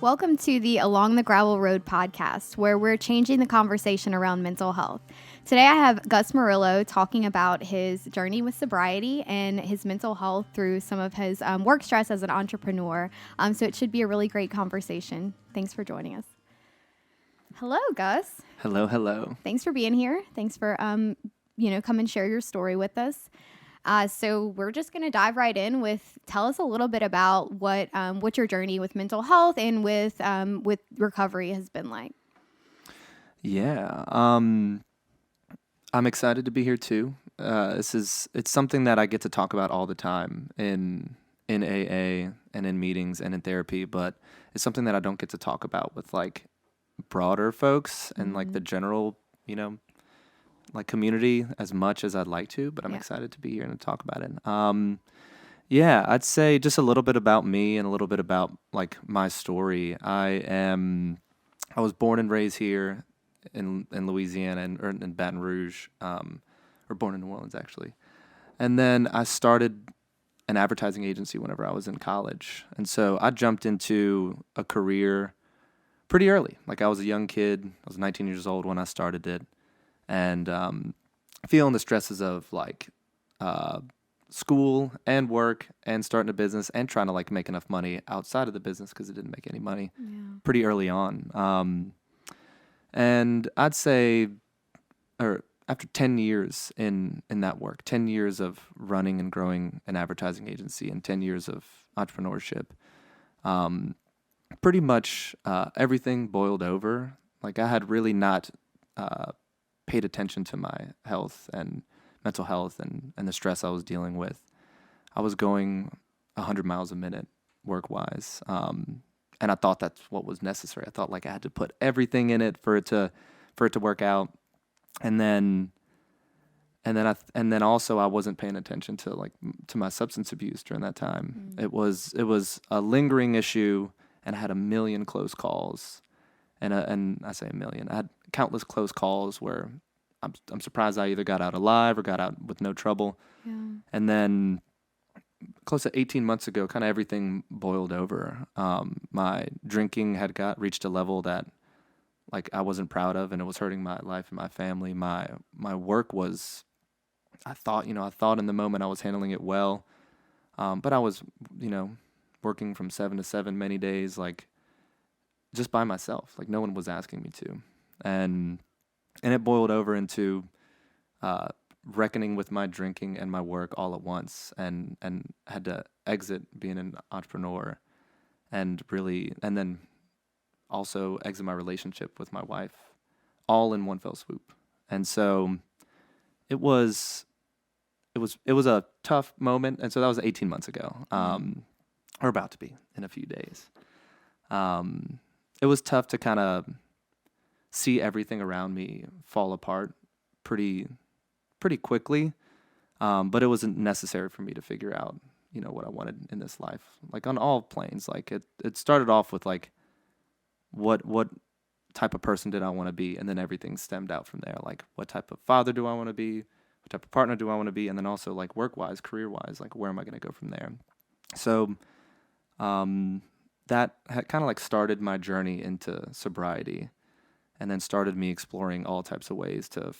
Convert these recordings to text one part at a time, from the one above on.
Welcome to the Along the Gravel Road podcast, where we're changing the conversation around mental health. Today I have Gus Murillo talking about his journey with sobriety and his mental health through some of his work stress as an entrepreneur. So it should be a really great conversation. Thanks for joining us. Hello, Gus. Hello, hello. Thanks for being here. Thanks for come and share your story with us. So we're just going to dive right in with, tell us a little bit about what your journey with mental health and with recovery has been like. Yeah, I'm excited to be here too. It's something that I get to talk about all the time in AA and in meetings and in therapy, but it's something that I don't get to talk about with like broader folks and like the general, like community as much as I'd like to, but I'm excited to be here and to talk about it. I'd say just a little bit about me and a little bit about like my story. I was born and raised here in Louisiana or in Baton Rouge, or born in New Orleans actually. And then I started an advertising agency whenever I was in college. And so I jumped into a career pretty early. Like I was a young kid. I was 19 years old when I started it. And feeling the stresses of like school and work and starting a business and trying to like make enough money outside of the business because it didn't make any money pretty early on. And I'd say, or after 10 years in that work, 10 years of running and growing an advertising agency and 10 years of entrepreneurship, pretty much everything boiled over. Like I had really not paid attention to my health and mental health and the stress I was dealing with. I was going 100 miles a minute work-wise, and I thought that's what was necessary. I thought like I had to put everything in it for it to work out, and then also I wasn't paying attention to my substance abuse during that time. It was a lingering issue, and I had a million close calls. And I say a million. I had countless close calls where I'm surprised I either got out alive or got out with no trouble. Yeah. And then close to 18 months ago, kind of everything boiled over. My drinking had reached a level that like I wasn't proud of, and it was hurting my life and my family. My work was, I thought in the moment I was handling it well, but I was working from 7 to 7 many days, like just by myself. Like no one was asking me to. And it boiled over into reckoning with my drinking and my work all at once, and had to exit being an entrepreneur and then also exit my relationship with my wife all in one fell swoop. And so it was a tough moment. And so that was 18 months ago, or about to be in a few days. It was tough to kind of see everything around me fall apart pretty quickly, but it wasn't necessary for me to figure out, what I wanted in this life, like on all planes. Like it started off with like, what type of person did I want to be, and then everything stemmed out from there. Like, what type of father do I want to be? What type of partner do I want to be? And then also like work-wise, career-wise, like where am I going to go from there? So, that had kind of like started my journey into sobriety, and then started me exploring all types of ways to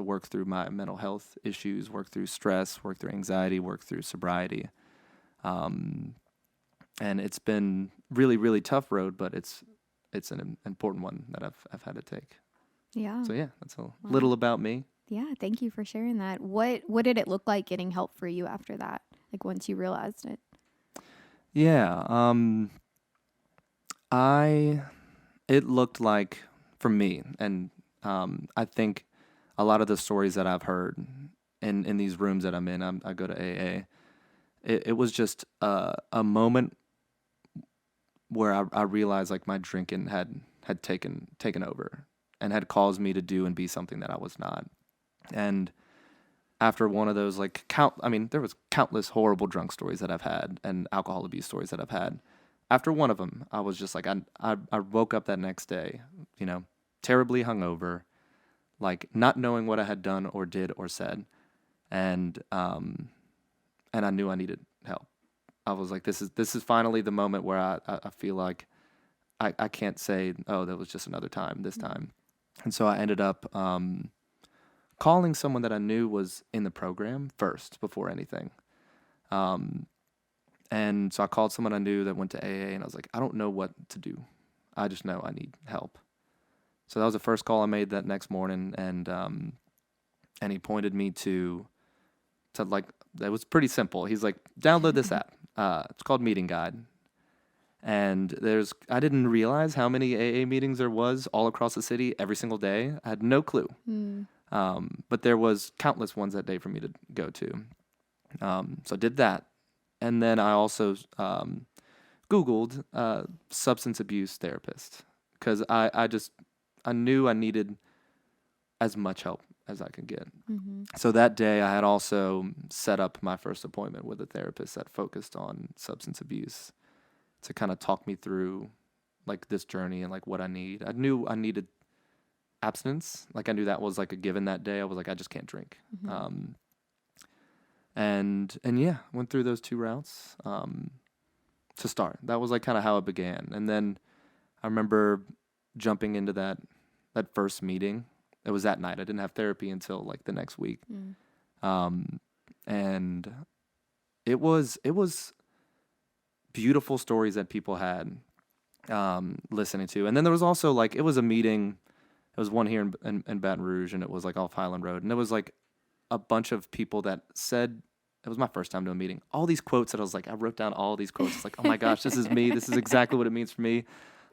work through my mental health issues, work through stress, work through anxiety, work through sobriety. And it's been really, really tough road, but it's an important one that I've had to take. Yeah. So yeah, that's a little about me. Yeah, thank you for sharing that. What did it look like getting help for you after that? Like once you realized it? Yeah. It looked like, for me, and I think a lot of the stories that I've heard in these rooms that I'm in, I go to AA, it was just a moment where I realized like my drinking had taken over and had caused me to do and be something that I was not. And after one of those, like there was countless horrible drunk stories that I've had and alcohol abuse stories that I've had. After one of them, I was just like, I woke up that next day, terribly hungover, like not knowing what I had done or did or said. And I knew I needed help. I was like, this is finally the moment where I feel like I can't say, oh, that was just another time this time. And so I ended up calling someone that I knew was in the program first before anything. And so I called someone I knew that went to AA, and I was like, I don't know what to do. I just know I need help. So that was the first call I made that next morning, and he pointed me to like, that was pretty simple. He's like, download this app. It's called Meeting Guide. And I didn't realize how many AA meetings there was all across the city every single day. I had no clue. But there was countless ones that day for me to go to. So I did that. And then I also Googled substance abuse therapist, because I knew I needed as much help as I could get. So that day I had also set up my first appointment with a therapist that focused on substance abuse to kind of talk me through like this journey and like what I need. I knew I needed abstinence. Like I knew that was like a given that day. I was like, I just can't drink. And yeah, went through those 2 routes to start. That was like kind of how it began. And then I remember jumping into that first meeting. It was that night. I didn't have therapy until like the next week. And it was beautiful stories that people had listening to. And then there was also like, it was a meeting. It was one here in Baton Rouge, and it was like off Highland Road. And it was like a bunch of people that said, it was my first time to a meeting, all these quotes that I was like, I wrote down all these quotes. It's like, oh my gosh, this is me. This is exactly what it means for me.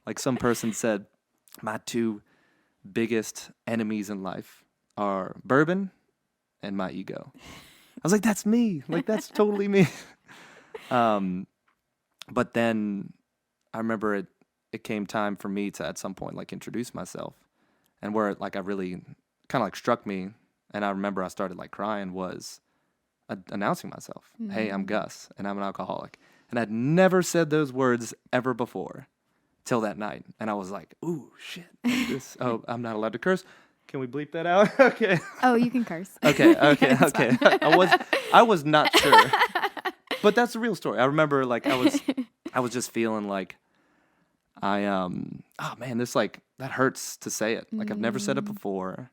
Like some person said, my 2 biggest enemies in life are bourbon and my ego. I was like, that's me. Like, that's totally me. But then I remember it came time for me to at some point like introduce myself, and where like I really kind of like struck me, and I remember I started like crying, was announcing myself. Hey, I'm Gus, and I'm an alcoholic. And I'd never said those words ever before till that night. And I was like, ooh, shit. Oh, I'm not allowed to curse. Can we bleep that out? Okay. Oh, you can curse. Okay. I was not sure. But that's the real story. I remember like I was just feeling like oh man, this like, that hurts to say it. Like I've never said it before.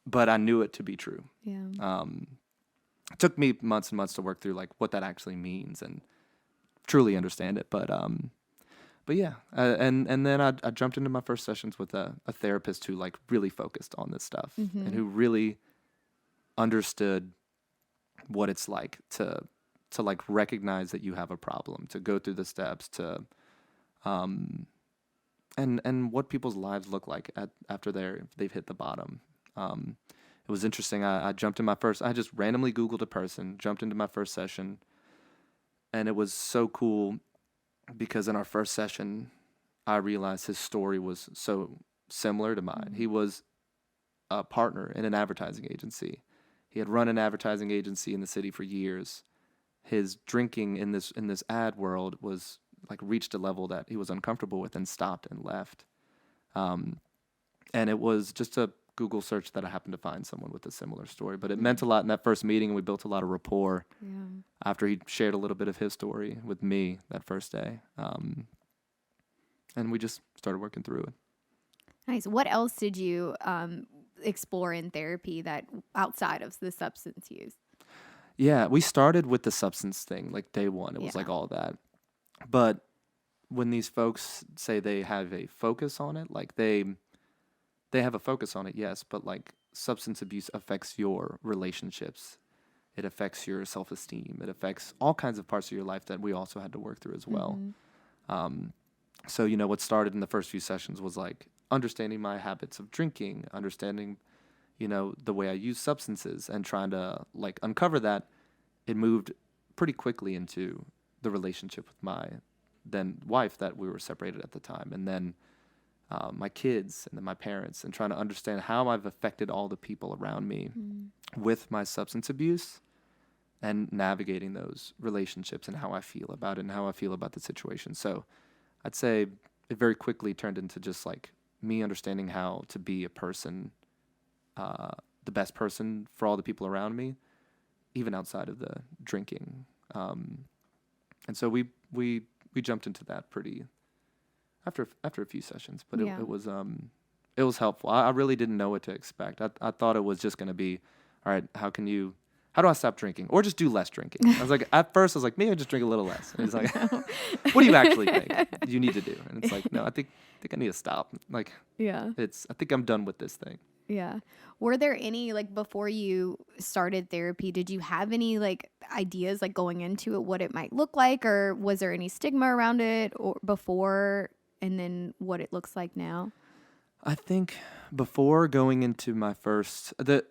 But I knew it to be true. Yeah. It took me months and months to work through like what that actually means and truly understand it. But yeah, and then I jumped into my first sessions with a therapist who like really focused on this stuff and who really understood what it's like to like recognize that you have a problem, to go through the steps, to and what people's lives look like after they've hit the bottom. It was interesting. I jumped in I just randomly Googled a person, jumped into my first session, and it was so cool because in our first session, I realized his story was so similar to mine. He was a partner in an advertising agency. He had run an advertising agency in the city for years. His drinking in this ad world was like reached a level that he was uncomfortable with and stopped and left. And it was just a Google search that I happened to find someone with a similar story. But it meant a lot in that first meeting, and we built a lot of rapport after he shared a little bit of his story with me that first day. And we just started working through it. Nice. What else did you explore in therapy that outside of the substance use? Yeah, we started with the substance thing, like day one. It was like all that. But when these folks say they have a focus on it, like they have a focus on it, yes, but like substance abuse affects your relationships. It affects your self-esteem. It affects all kinds of parts of your life that we also had to work through as well. So, you know, what started in the first few sessions was like understanding my habits of drinking, understanding, you know, the way I use substances, and trying to like uncover that. It moved pretty quickly into the relationship with my then wife that we were separated at the time. And then my kids, and then my parents, and trying to understand how I've affected all the people around me with my substance abuse, and navigating those relationships and how I feel about it and how I feel about the situation. So I'd say it very quickly turned into just like me understanding how to be a person, the best person for all the people around me, even outside of the drinking. And so we jumped into that pretty after a few sessions, but it was helpful. I really didn't know what to expect. I thought it was just going to be, all right, how do I stop drinking or just do less drinking? I was like, at first I was like, maybe I just drink a little less. And he's like, what do you actually think you need to do? And it's like, no, I think I need to stop. Like, I think I'm done with this thing. Yeah. Were there any, like, before you started therapy, did you have any, like, ideas, like, going into it, what it might look like, or was there any stigma around it or before, and then what it looks like now? I think before going into my first, the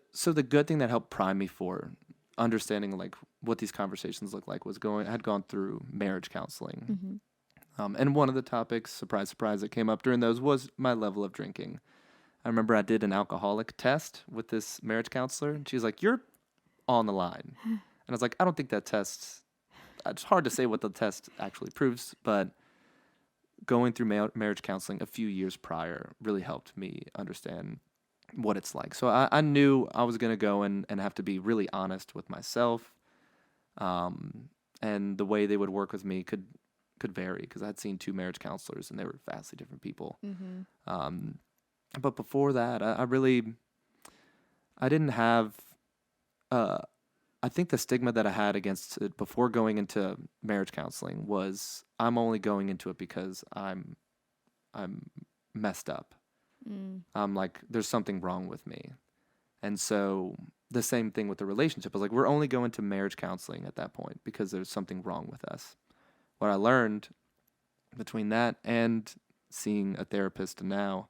good thing that helped prime me for understanding like what these conversations look like was I had gone through marriage counseling. And one of the topics, surprise, surprise, that came up during those was my level of drinking. I remember I did an alcoholic test with this marriage counselor, and she's like, "You're on the line." And I was like, "I don't think that test, it's hard to say what the test actually proves, but going through marriage counseling a few years prior really helped me understand what it's like." So I knew I was going to go and have to be really honest with myself. And the way they would work with me could vary because I had seen 2 marriage counselors and they were vastly different people. But before that, I didn't have, I think the stigma that I had against it before going into marriage counseling was I'm only going into it because I'm messed up. I'm like, there's something wrong with me. And so the same thing with the relationship. I was like, we're only going to marriage counseling at that point because there's something wrong with us. What I learned between that and seeing a therapist now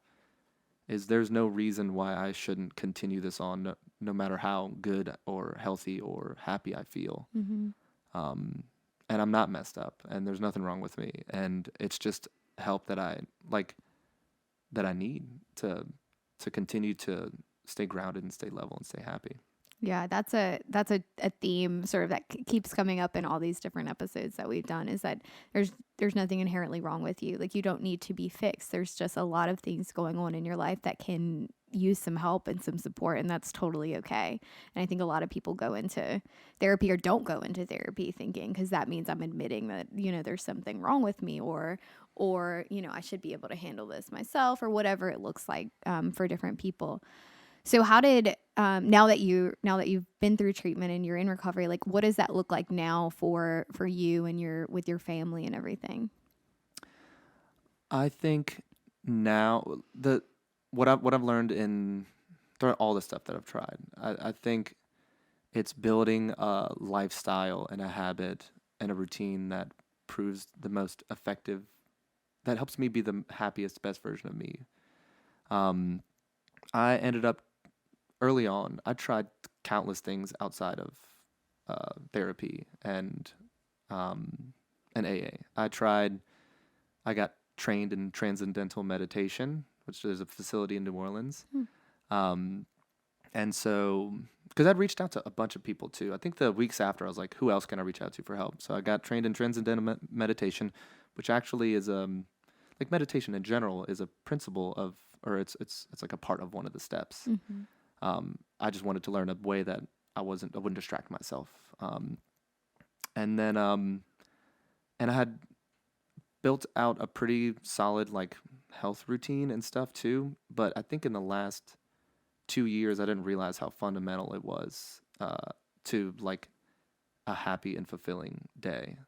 is there's no reason why I shouldn't continue this on no matter how good or healthy or happy I feel. And I'm not messed up and there's nothing wrong with me. And it's just help that I need to continue to stay grounded and stay level and stay happy. Yeah, that's a theme sort of that keeps coming up in all these different episodes that we've done, is that there's nothing inherently wrong with you. Like, you don't need to be fixed. There's just a lot of things going on in your life that can use some help and some support, and that's totally okay. And I think a lot of people go into therapy or don't go into therapy thinking, because that means I'm admitting that, there's something wrong with me, or I should be able to handle this myself, or whatever it looks like for different people. So how did now that you've been through treatment and you're in recovery, like, what does that look like now for you and with your family and everything? I think now what I've learned through all the stuff that I've tried, I think it's building a lifestyle and a habit and a routine that proves the most effective, that helps me be the happiest, best version of me. I ended up early on, I tried countless things outside of therapy and AA. I got trained in transcendental meditation, which is a facility in New Orleans. And so, because I'd reached out to a bunch of people too. I think the weeks after, I was like, who else can I reach out to for help? So I got trained in transcendental meditation, which actually is like meditation in general is a principle of, or it's like a part of one of the steps. I just wanted to learn a way that I wouldn't distract myself. And then and I had built out a pretty solid like health routine and stuff too. But I think in the last 2 years, I didn't realize how fundamental it was to like a happy and fulfilling day.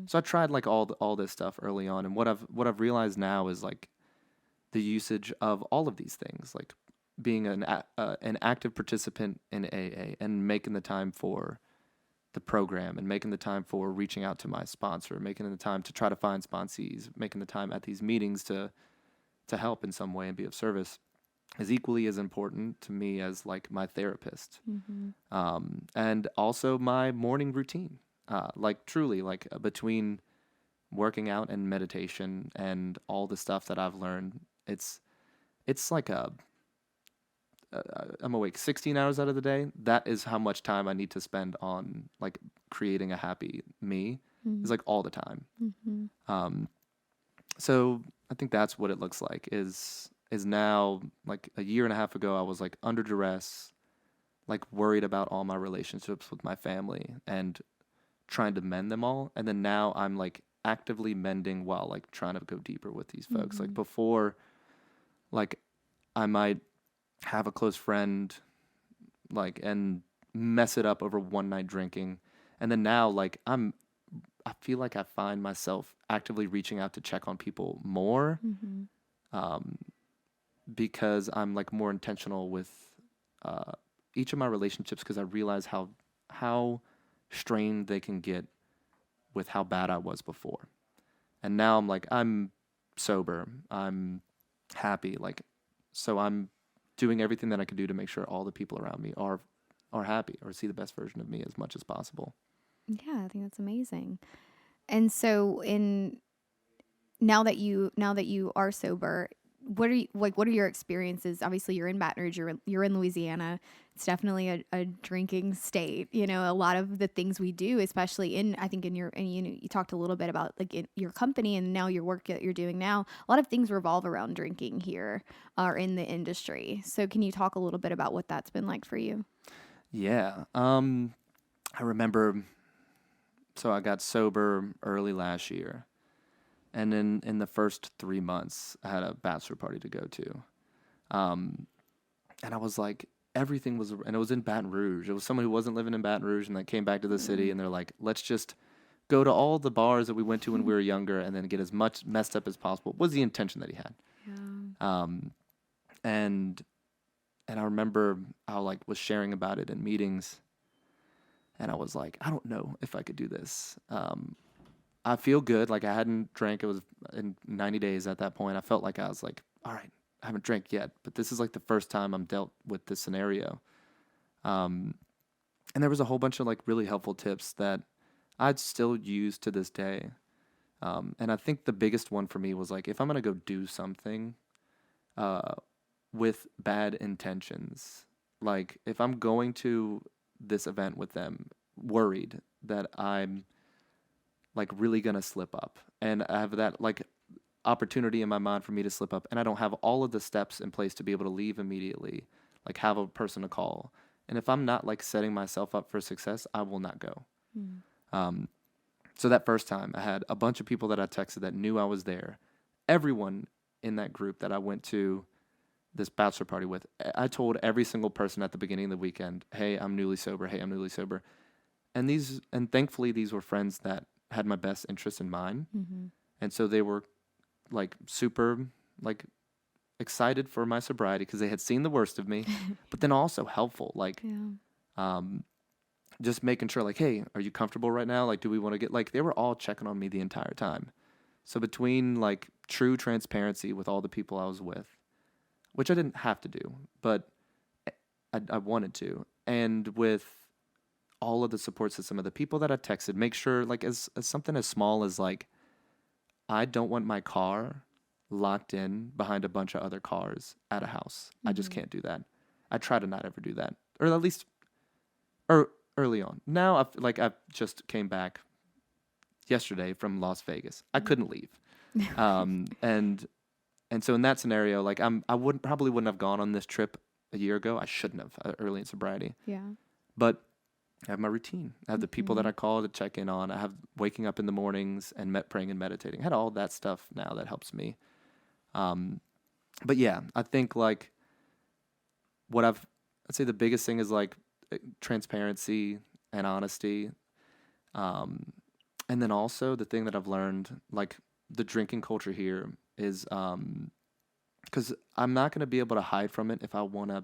So I tried like all this stuff early on, and what I've realized now is like the usage of all of these things, like being an active participant in AA and making the time for the program and making the time for reaching out to my sponsor, making the time to try to find sponsees, making the time at these meetings to help in some way and be of service is equally as important to me as like my therapist. And also my morning routine, like truly like between working out and meditation and all the stuff that I've learned, it's like I'm awake 16 hours out of the day. That is how much time I need to spend on like creating a happy me. It's like all the time. So I think that's what it looks like is now like a year and a half ago, I was like under duress, like worried about all my relationships with my family and trying to mend them all. And then now I'm like actively mending while like trying to go deeper with these folks. Like Mm-hmm. before, like I might have a close friend like and mess it up over one night drinking, and then now like I feel like I find myself actively reaching out to check on people more, Mm-hmm. um, because I'm like more intentional with uh, each of my relationships because I realize how strained they can get with how bad I was before. And now I'm like I'm sober, I'm happy, like so I'm doing everything that I can do to make sure all the people around me are happy or see the best version of me as much as possible. Yeah, I think that's amazing. And so in now that you are sober, what are your experiences? Obviously, you're in Baton Rouge, you're in Louisiana. It's definitely a drinking state. You know, a lot of the things we do, especially in I think in your and you talked a little bit about like in your company and now your work that you're doing now. A lot of things revolve around drinking here or in the industry. So, can you talk a little bit about what that's been like for you? Yeah. I remember so I got sober early last year. And then in the first 3 months, I had a bachelor party to go to. Um, and I was like, everything was, and it was in Baton Rouge. It was someone who wasn't living in Baton Rouge and they came back to the city and they're like, let's just go to all the bars that we went to when we were younger and then get as much messed up as possible, was the intention that he had. Yeah. Um, and, and I remember I like was sharing about it in meetings and I was like, I don't know if I could do this. I feel good. Like I hadn't drank. It was in 90 days at that point. I felt like I was like, all right, I haven't drank yet, but this is like the first time I'm dealt with this scenario. Um, and there was a whole bunch of like really helpful tips that I'd still use to this day. And I think the biggest one for me was like, if I'm going to go do something, uh, with bad intentions, like if I'm going to this event with them worried that I'm like really gonna slip up and I have that like opportunity in my mind for me to slip up and I don't have all of the steps in place to be able to leave immediately, like have a person to call. And if I'm not like setting myself up for success, I will not go. Mm. Um, so that first time I had a bunch of people that I texted that knew I was there. Everyone in that group that I went to this bachelor party with, I told every single person at the beginning of the weekend, hey, I'm newly sober. Hey, I'm newly sober. And thankfully these were friends that had my best interest in mind. Mm-hmm. And so they were like super like excited for my sobriety because they had seen the worst of me, but then also helpful, like Yeah. um, just making sure like, hey, are you comfortable right now? Like, do we want to get like they were all checking on me the entire time. So between like true transparency with all the people I was with, which I didn't have to do, but I wanted to, and with all of the support system of the people that I texted, make sure like as something as small as like I don't want my car locked in behind a bunch of other cars at a house. I just Mm-hmm. can't do that. I try to not ever do that, or at least or early on. Now I've just came back yesterday from Las Vegas. I couldn't leave, um, and and so in that scenario, like I wouldn't have gone on this trip a year ago. I shouldn't have early in sobriety, Yeah. but I have my routine. I have the people that Mm-hmm. I call to check in on. I have waking up in the mornings and praying and meditating. I had all that stuff now that helps me. Um, but yeah, I think like I'd say the biggest thing is like transparency and honesty. Um, and then also the thing that I've learned, like the drinking culture here is, because I'm not going to be able to hide from it if I want to,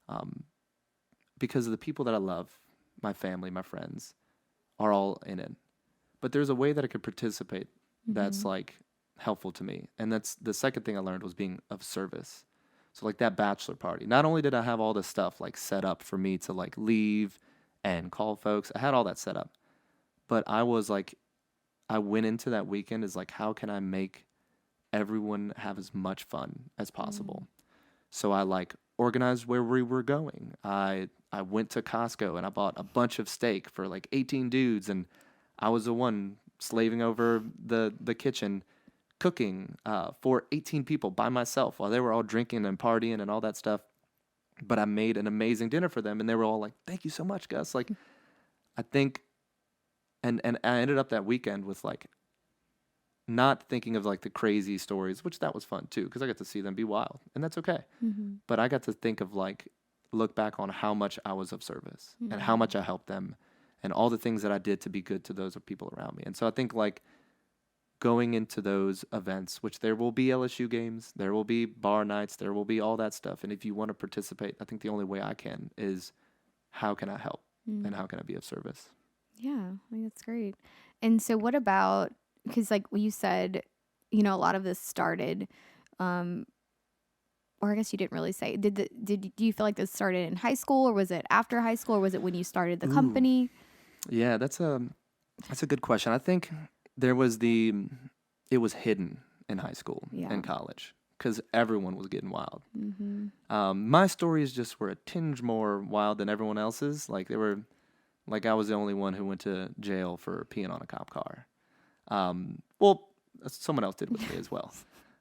um, because of the people that I love, my family, my friends, are all in it. But there's a way that I could participate that's Mm-hmm. like helpful to me. And that's the second thing I learned was being of service. So like that bachelor party, not only did I have all this stuff like set up for me to like leave and call folks, I had all that set up. But I was like, I went into that weekend as like, how can I make everyone have as much fun as Mm. possible? So I like organized where we were going. I went to Costco and I bought a bunch of steak for like 18 dudes, and I was the one slaving over the kitchen cooking for 18 people by myself while they were all drinking and partying and all that stuff. But I made an amazing dinner for them, and they were all like, "Thank you so much, Gus." Like I think and I ended up that weekend with like not thinking of like the crazy stories, which that was fun too, because I got to see them be wild, and that's okay. Mm-hmm. But I got to think of like, look back on how much I was of service Mm-hmm. and how much I helped them and all the things that I did to be good to those people around me. And so I think like going into those events, which there will be LSU games, there will be bar nights, there will be all that stuff. And if you want to participate, I think the only way I can is how can I help and how can I be of service? Yeah, I think that's great. And so what about, because like you said, you know, a lot of this started, or I guess you didn't really say, do you feel like this started in high school, or was it after high school, or was it when you started the company? Yeah, that's a good question. I think it was hidden in high school and college because everyone was getting wild. Mm-hmm. My stories just were a tinge more wild than everyone else's. Like they were, like I was the only one who went to jail for peeing on a cop car. Well, someone else did with me as well.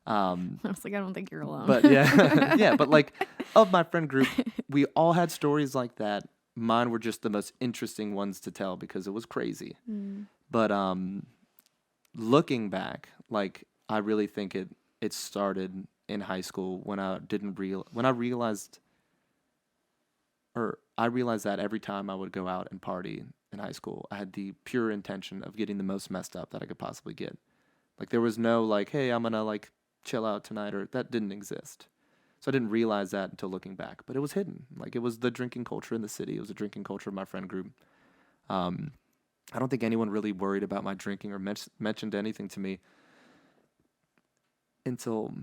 I was like, I don't think you're alone. But yeah, yeah. But like of my friend group, we all had stories like that. Mine were just the most interesting ones to tell because it was crazy. But looking back, like I really think it started in high school when I realized that every time I would go out and party in high school, I had the pure intention of getting the most messed up that I could possibly get. Like there was no like, hey, I'm gonna like chill out tonight, or that didn't exist. So I didn't realize that until looking back, but it was hidden. Like it was the drinking culture in the city. It was the drinking culture of my friend group. I don't think anyone really worried about my drinking or mentioned anything to me until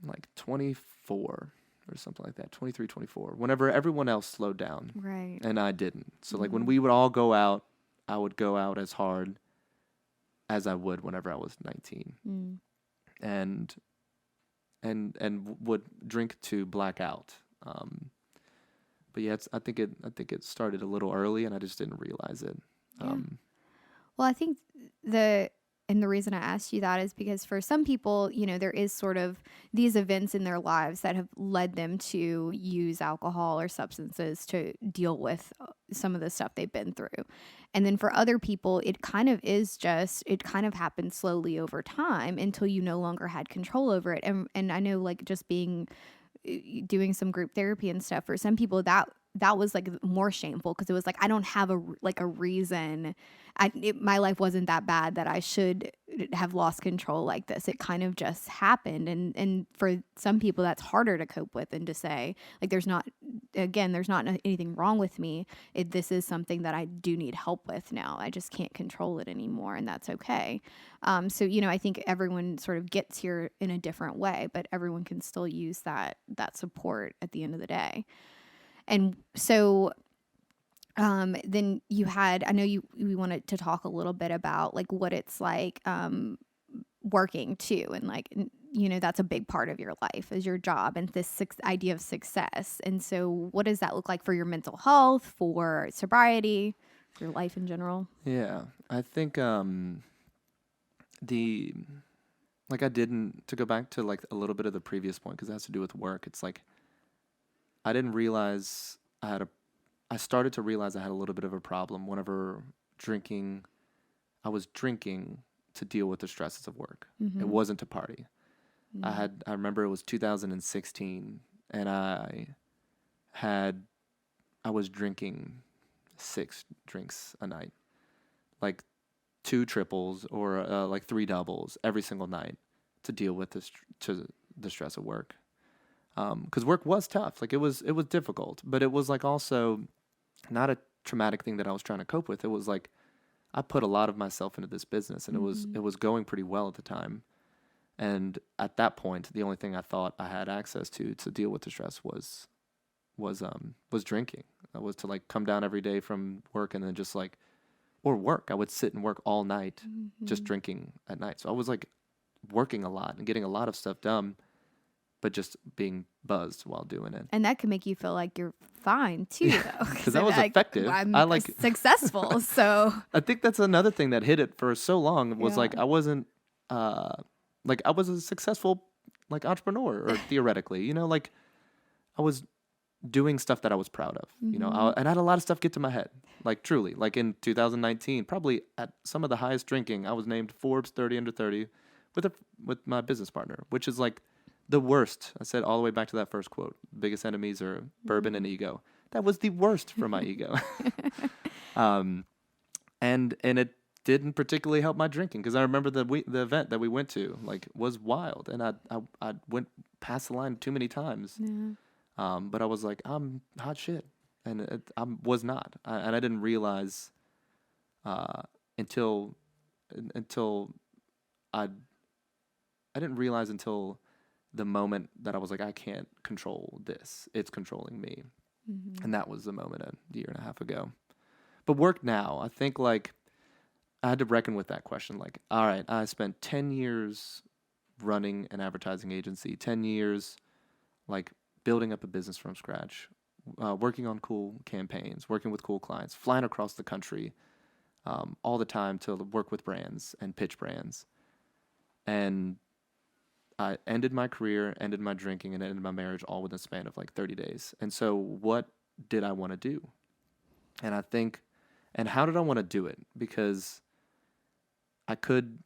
like 24 or something like that, 23, 24, whenever everyone else slowed down. Right. And I didn't. So like when we would all go out, I would go out as hard as I would whenever I was 19. And would drink to black out. But yeah, I think it started a little early, and I just didn't realize it. Yeah. Well, I think the reason I asked you that is because for some people, you know, there is sort of these events in their lives that have led them to use alcohol or substances to deal with some of the stuff they've been through. And then for other people, it kind of happened slowly over time until you no longer had control over it. And I know like just doing some group therapy and stuff, for some people that was like more shameful because it was like, I don't have a reason. My life wasn't that bad that I should have lost control like this. It kind of just happened. And for some people that's harder to cope with than to say like, there's not anything wrong with me. This is something that I do need help with now. I just can't control it anymore, and that's okay. So, you know, I think everyone sort of gets here in a different way, but everyone can still use that support at the end of the day. And so then I know we wanted to talk a little bit about like what it's like working too. And like, you know, that's a big part of your life is your job and this idea of success. And so what does that look like for your mental health, for sobriety, for your life in general? Yeah, I think to go back to like a little bit of the previous point, because it has to do with work. It's like, I didn't realize I started to realize I had a little bit of a problem whenever I was drinking to deal with the stresses of work. It wasn't to party. I remember it was 2016 and I was drinking 6 drinks a night, like 2 triples or like 3 doubles every single night to deal with the stress of work. Because work was tough. Like it was difficult, but it was like also not a traumatic thing that I was trying to cope with. It was like I put a lot of myself into this business, and it was going pretty well at the time. And at that point, the only thing I thought I had access to deal with the stress was drinking. I was to like come down every day from work and then just like, or work. I would sit and work all night, just drinking at night. So I was like working a lot and getting a lot of stuff done, but just being buzzed while doing it. And that can make you feel like you're fine too, though. Because that was effective. I like successful, so. I think that's another thing that hit it for so long was like I wasn't, like I was a successful like entrepreneur, or theoretically, you know, like I was doing stuff that I was proud of, you know, and I had a lot of stuff get to my head, like truly, like in 2019, probably at some of the highest drinking, I was named Forbes 30 under 30 with my business partner, which is like the worst. I said all the way back to that first quote, biggest enemies are bourbon and ego. That was the worst for my ego. And it didn't particularly help my drinking, because I remember the event that we went to, like, was wild, and I went past the line too many times. But I was like, I'm hot shit, and I was not, and I didn't realize until I didn't realize until the moment that I was like, I can't control this; it's controlling me, and that was the moment a year and a half ago. But work now, I think, like, I had to reckon with that question. Like, all right, I spent 10 years running an advertising agency, 10 years, like, building up a business from scratch, working on cool campaigns, working with cool clients, flying across the country all the time to work with brands and pitch brands. And I ended my career, ended my drinking, and ended my marriage all within a span of like 30 days. And so what did I want to do? And I think, and how did I want to do it? Because I think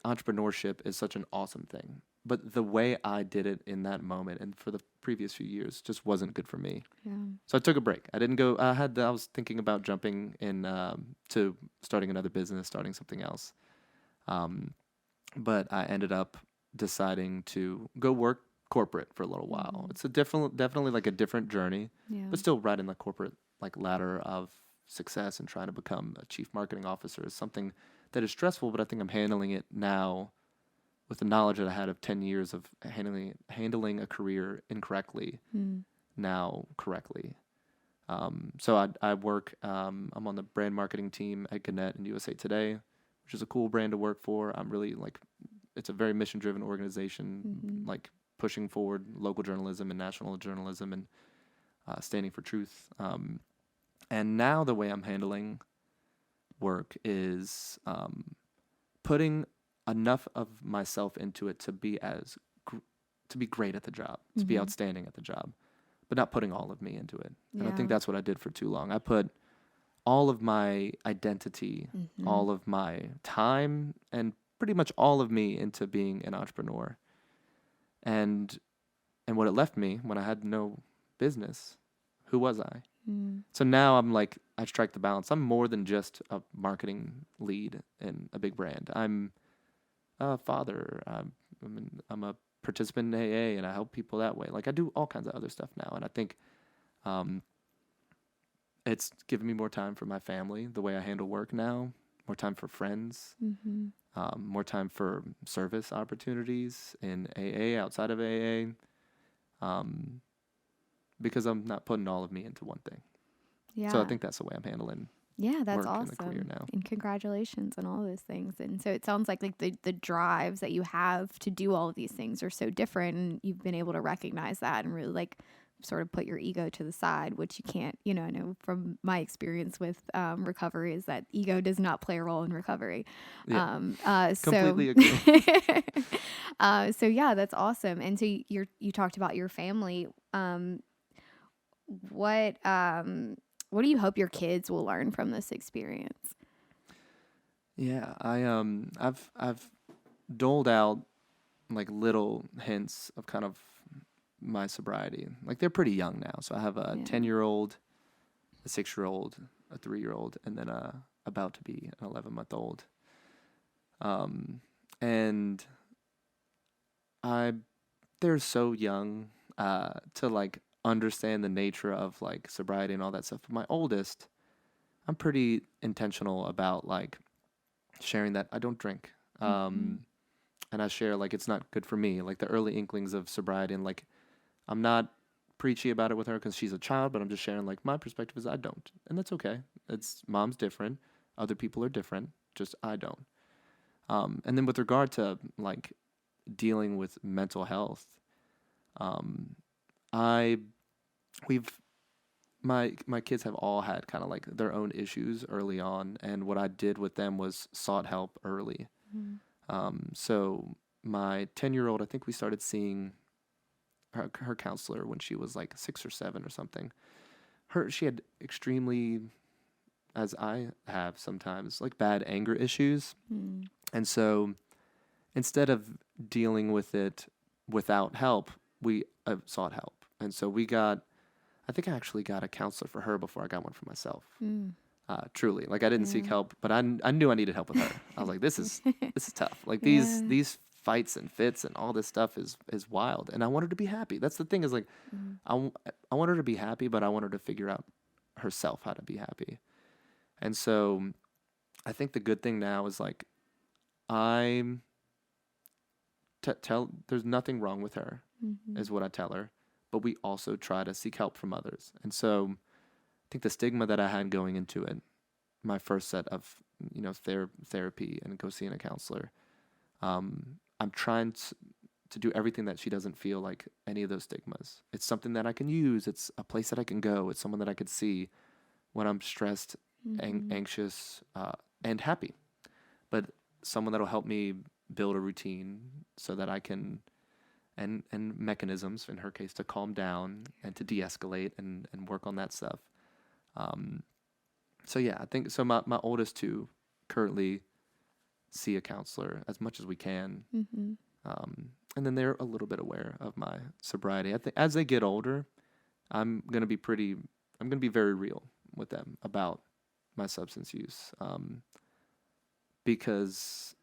entrepreneurship is such an awesome thing, but the way I did it in that moment and for the previous few years just wasn't good for me. Yeah. So I took a break. I didn't go. I was thinking about jumping in to starting another business, starting something else, but I ended up deciding to go work corporate for a little while. It's a definitely like a different journey, but still right in the corporate like ladder of success, and trying to become a chief marketing officer is something that is stressful, but I think I'm handling it now with the knowledge that I had of 10 years of handling a career incorrectly, now correctly. So I work, I'm on the brand marketing team at Gannett and USA Today, which is a cool brand to work for. I'm really like, it's a very mission-driven organization, like pushing forward local journalism and national journalism and standing for truth. And now the way I'm handling work is putting enough of myself into it to be to be great at the job, to be outstanding at the job, but not putting all of me into it. And I think that's what I did for too long. I put all of my identity, all of my time, and pretty much all of me into being an entrepreneur. And what it left me when I had no business, who was I? So now I'm like, I strike the balance. I'm more than just a marketing lead in a big brand. I'm a father. I'm a participant in AA, and I help people that way. Like, I do all kinds of other stuff now, and I think it's given me more time for my family, the way I handle work now, more time for friends, more time for service opportunities in AA, outside of AA, because I'm not putting all of me into one thing. Yeah. So I think that's the way I'm handling that's work awesome. in the career now. And congratulations on all those things. And so it sounds like the drives that you have to do all of these things are so different, and you've been able to recognize that and really like sort of put your ego to the side, which you can't, I know from my experience with recovery is that ego does not play a role in recovery. Yeah. Completely agree. So yeah, that's awesome. And so you talked about your family. What do you hope your kids will learn from this experience? Yeah, I've doled out like little hints of kind of my sobriety. Like, they're pretty young now, so I have a 10-year-old, a 6-year-old, a 3-year-old, and then about to be an 11-month-old. And they're so young to like understand the nature of like sobriety and all that stuff. But my oldest, I'm pretty intentional about like sharing that I don't drink. And I share like it's not good for me, like the early inklings of sobriety, and like I'm not preachy about it with her because she's a child, but I'm just sharing like my perspective is I don't, and that's okay. It's mom's different, other people are different, just I don't. And then with regard to like dealing with mental health, my kids have all had kind of like their own issues early on, and what I did with them was sought help early. So my 10-year-old, I think we started seeing her counselor when she was like 6 or 7 or something. She had extremely, as I have sometimes, like bad anger issues. And so instead of dealing with it without help, we sought help. And so I think I actually got a counselor for her before I got one for myself. Truly, like I didn't seek help, but I knew I needed help with her. I was like, this is tough. Like these fights and fits and all this stuff is wild. And I want her to be happy. That's the thing is like, I want her to be happy, but I want her to figure out herself how to be happy. And so I think the good thing now is like, there's nothing wrong with her, is what I tell her. But we also try to seek help from others. And so I think the stigma that I had going into it, my first set of, therapy and go seeing a counselor, I'm trying to do everything that she doesn't feel like any of those stigmas. It's something that I can use. It's a place that I can go. It's someone that I could see when I'm stressed, anxious, and happy. But someone that'll help me build a routine so that I can, and mechanisms, in her case, to calm down and to de-escalate and work on that stuff. So yeah, I think, so my oldest two currently see a counselor as much as we can. And then they're a little bit aware of my sobriety. I think as they get older, I'm going to be very real with them about my substance use. Because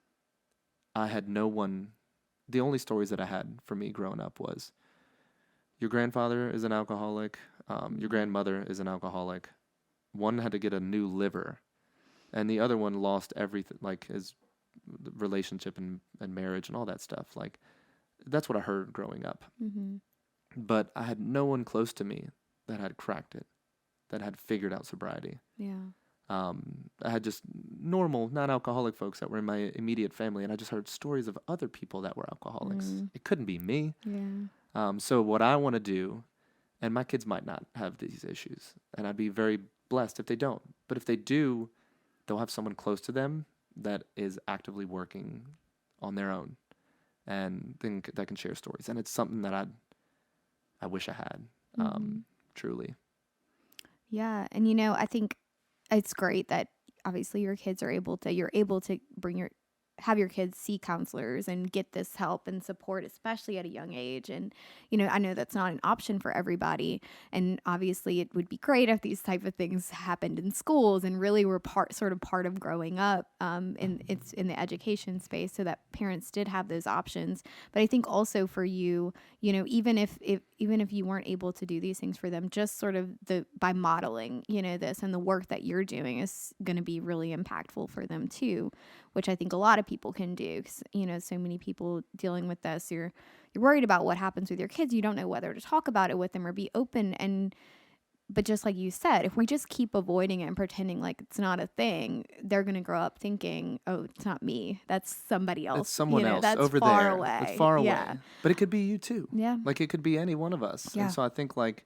I had no one, the only stories that I had for me growing up was, your grandfather is an alcoholic, your grandmother is an alcoholic. One had to get a new liver, and the other one lost everything, like his relationship and marriage and all that stuff. Like, that's what I heard growing up. But I had no one close to me that had cracked it, that had figured out sobriety. I had just normal, non-alcoholic folks that were in my immediate family, and I just heard stories of other people that were alcoholics. It couldn't be me. So what I want to do, and my kids might not have these issues, and I'd be very blessed if they don't. But if they do, they'll have someone close to them that is actively working on their own, and then that can share stories. And it's something that I wish I had, truly. Yeah, and I think it's great that obviously you're able to have your kids see counselors and get this help and support, especially at a young age. And, I know that's not an option for everybody. And obviously it would be great if these type of things happened in schools and really were part of growing up in the education space, so that parents did have those options. But I think also for you, even if you weren't able to do these things for them, just sort of by modeling, this and the work that you're doing is going to be really impactful for them too, which I think a lot of people can do. 'Cause, so many people dealing with this, you're worried about what happens with your kids. You don't know whether to talk about it with them or be open. But just like you said, if we just keep avoiding it and pretending like it's not a thing, they're going to grow up thinking, oh, it's not me. That's somebody else. It's someone else that's over far there. away. It's far away. Yeah. But it could be you too. Yeah. Like it could be any one of us. Yeah. And so I think like,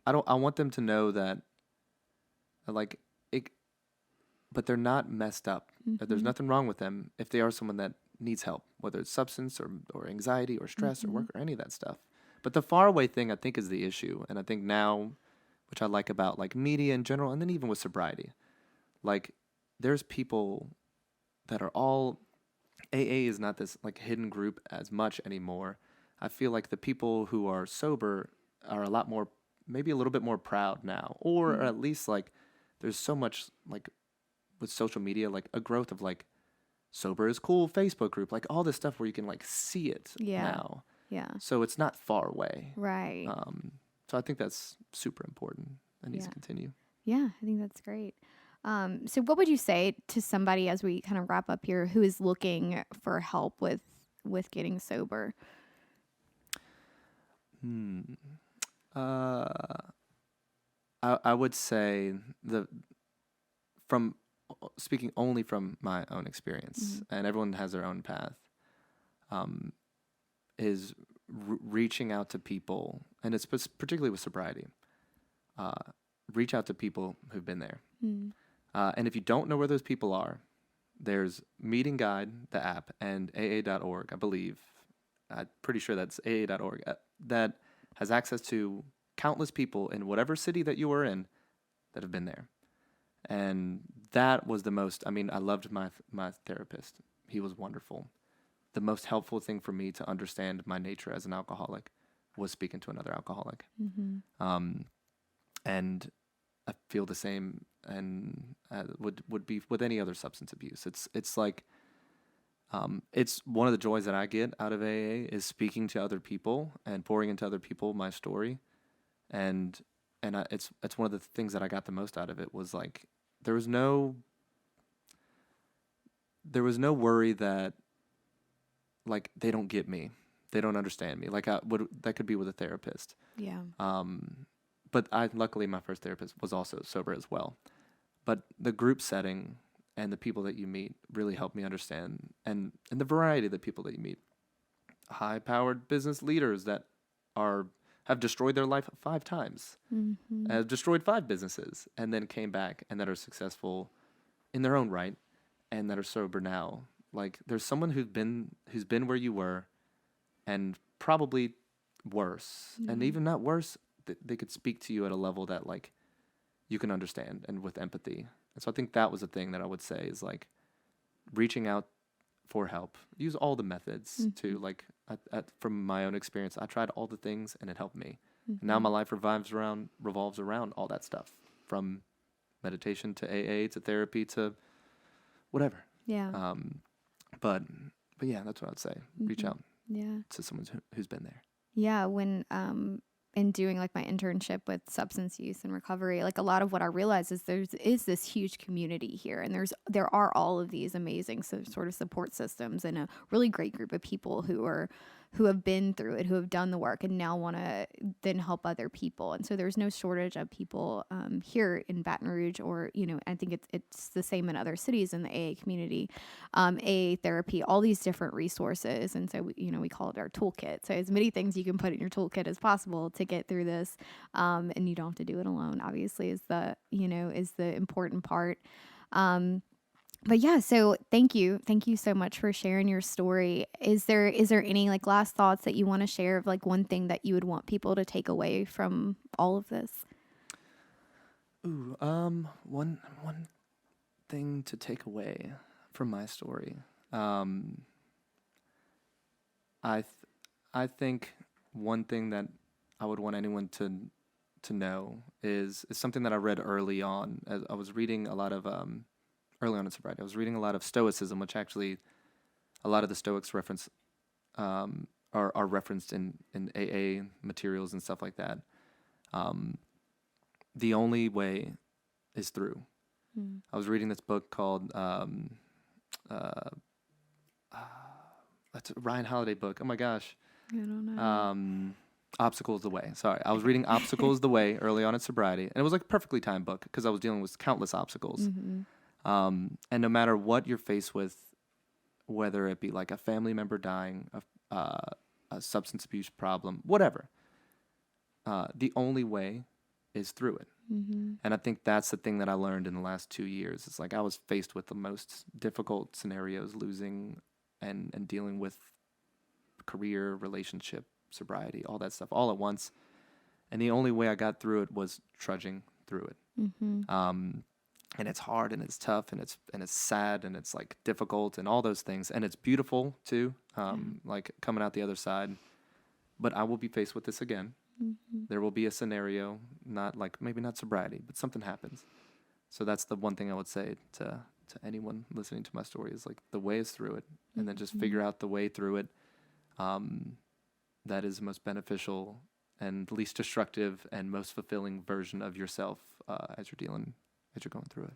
I want them to know that like it, but they're not messed up. There's nothing wrong with them if they are someone that needs help, whether it's substance or anxiety or stress or work or any of that stuff. But the far away thing, I think, is the issue. And I think now, which I like about like media in general, and then even with sobriety, like there's people that are all, AA is not this like hidden group as much anymore. I feel like the people who are sober are a lot more, maybe a little bit more proud now, or at least like there's so much like with social media, like a growth of like sober is cool Facebook group, like all this stuff where you can like see it now. Yeah. So it's not far away. Right. So I think that's super important and needs to continue. Yeah, I think that's great. So what would you say to somebody as we kind of wrap up here who is looking for help with getting sober? I would say from speaking only from my own experience, and everyone has their own path, is reaching out to people, and it's particularly with sobriety, reach out to people who've been there. And if you don't know where those people are, there's Meeting Guide, the app, and AA.org, I believe. I'm pretty sure that's AA.org, that has access to countless people in whatever city that you are in that have been there. And that was the most, I mean, I loved my therapist. He was wonderful. The most helpful thing for me to understand my nature as an alcoholic was speaking to another alcoholic. And I feel the same, and would be with any other substance abuse. It's like, it's one of the joys that I get out of AA is speaking to other people and pouring into other people my story, and it's one of the things that I got the most out of it was like there was no worry that like they don't get me, they don't understand me, like that could be with a therapist. Yeah. But luckily my first therapist was also sober as well, but the group setting and the people that you meet really help me understand, and the variety of the people that you meet. High-powered business leaders that have destroyed their life 5 times, have destroyed 5 businesses, and then came back and that are successful in their own right, and that are sober now. Like there's someone who's been where you were, and probably worse, and even not worse. They could speak to you at a level that like you can understand and with empathy. And so I think that was a thing that I would say is like reaching out for help. Use all the methods to like, from my own experience, I tried all the things and it helped me. And now my life revolves around all that stuff, from meditation to AA to therapy to whatever. Yeah. But yeah, that's what I'd say. Reach out to someone who's been there. Yeah. When, in doing like my internship with substance use and recovery, like a lot of what I realized is is this huge community here, and there are all of these amazing sort of support systems and a really great group of people who have been through it, who have done the work, and now want to then help other people. And so there's no shortage of people here in Baton Rouge, or I think it's the same in other cities in the AA community, AA therapy, all these different resources. And so we call it our toolkit. So as many things you can put in your toolkit as possible to get through this, and you don't have to do it alone. Obviously, is the important part. But yeah, so thank you so much for sharing your story. Is there any like last thoughts that you want to share of like one thing that you would want people to take away from all of this? One thing to take away from my story. I think one thing that I would want anyone to know is something that I read early on. As I was reading a lot of early on in sobriety, I was reading a lot of Stoicism, which actually a lot of the Stoics reference are referenced in AA materials and stuff like that. The only way is through. I was reading this book called that's a Ryan Holiday book. Oh my gosh. I don't know. Obstacles the Way. Sorry. I was reading Obstacles the Way early on in sobriety, and it was like a perfectly timed book because I was dealing with countless obstacles. And no matter what you're faced with, whether it be like a family member dying, a substance abuse problem, whatever, the only way is through it. And I think that's the thing that I learned in the last 2 years. It's like I was faced with the most difficult scenarios, losing and dealing with career, relationship, sobriety, all that stuff all at once. And the only way I got through it was trudging through it. And it's hard and it's tough and it's sad and it's like difficult and all those things. And it's beautiful too, like coming out the other side. But I will be faced with this again. There will be a scenario, maybe not sobriety, but something happens. So that's the one thing I would say to anyone listening to my story is like the way is through it, and then just figure out the way through it that is the most beneficial and least destructive and most fulfilling version of yourself as you're going through it.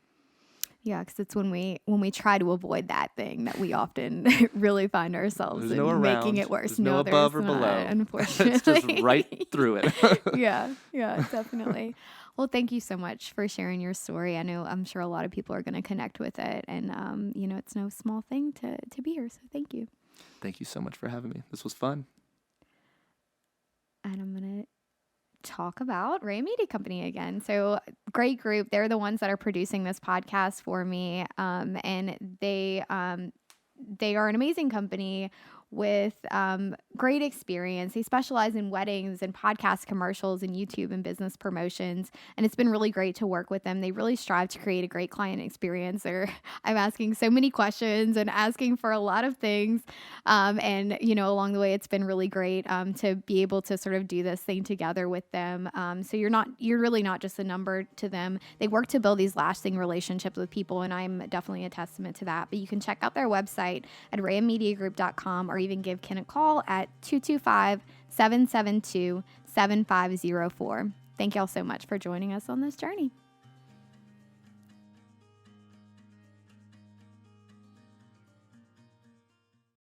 Yeah, because it's when we try to avoid that thing that we often really find ourselves making it worse. There's no above or below. Unfortunately. It's just right through it. Yeah, definitely. Well, thank you so much for sharing your story. I'm sure a lot of people are going to connect with it, and it's no small thing to be here. So thank you. Thank you so much for having me. This was fun. And I'm going to talk about Ray Media Company again. So great group. They're the ones that are producing this podcast for me. And they are an amazing company with great experience. They specialize in weddings and podcast commercials and YouTube and business promotions. And it's been really great to work with them. They really strive to create a great client experience. I'm asking so many questions and asking for a lot of things. And, along the way, it's been really great to be able to sort of do this thing together with them. So you're really not just a number to them. They work to build these lasting relationships with people. And I'm definitely a testament to that. But you can check out their website at rammediagroup.com or even give Ken a call at 225-772-7504. Thank y'all so much for joining us on this journey.